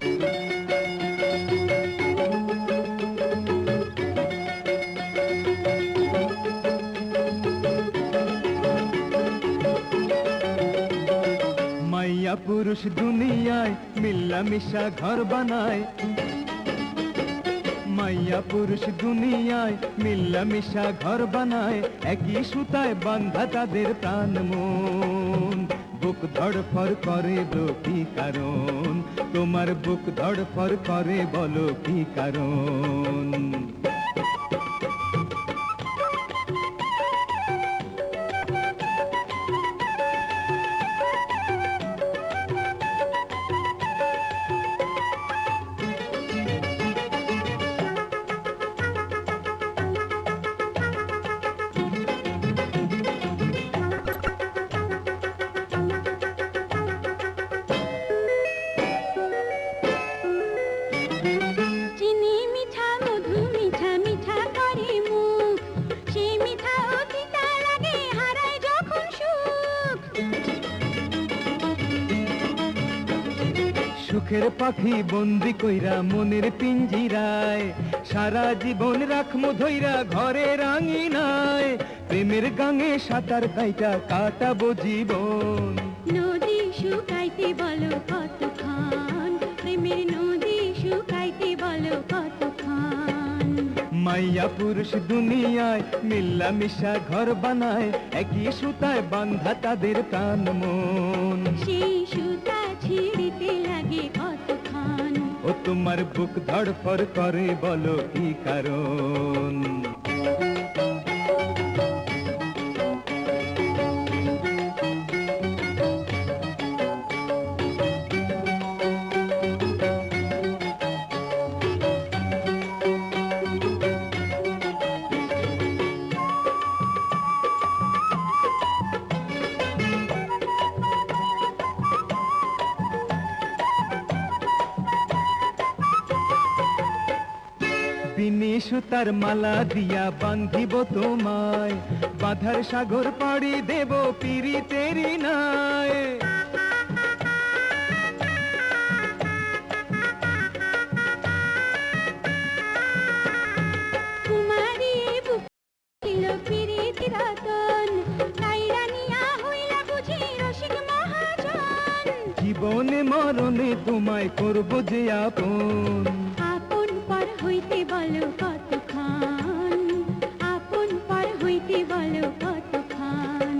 মাইয়া পুরুষ দুনিয়ায় মিল্লা মিশা ঘর বানায়, মাইয়া পুরুষ দুনিয়ায় মিল্লা মিশা ঘর বানায়, একই সুতায় বান্ধা তাদের প্রাণ মন। বুক ধড়ফড় করে বলো কি কারণ, তোমার বুক ধড়ফড় করে বলো কি কারণ। সুখের পাখি বন্দি কইরা মনের পিঞ্জিরায়, সারা জীবন রাখমু ধইরা ঘরের আঙিনায়, প্রেমের গাঙে সাঁতার কাইটা কাটাবো জীবন। নদী শুকাইতে বলো কতক্ষণ, প্রেমের নদী শুকাইতে বলো কতক্ষণ। মাইয়া পুরুষ দুনিয়ায় মিল্লা মিশা ঘর বানায়, একই সুতায় বান্ধা তাদের প্রাণ মন। সেই সুতা ছিঁড়িতে লাগে কতক্ষণ, ও তোমার বুক ধড়ফড় করে বলো কি কারণ। বিনি সুতার মালা দিয়া বান্ধিব তোমায়, বাঁধার সাগর পাড়ি দেব পিরিতেরি নাই। কুমারী বুক ছিল পিরিতি রতন, নাইরা নিয়া হইলা বুঝি রসিক মহাজন। জীবনে মরণে তোমায় করব যে আপন, আপন পর হইতে বলো কতক্ষণ, আপন পর হইতে বলো কতক্ষণ।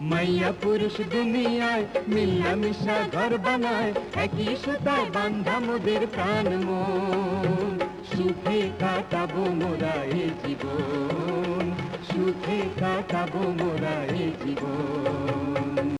মাইয়া পুরুষ দুনিয়ায় মিল্লা মিশা ঘর বানায়, একই সুতায় বান্ধা মোদের প্রাণ মন। সুখে কাটাবো মোরা এ জীবন, সুখে কাটাবো মোরা এ জীবন।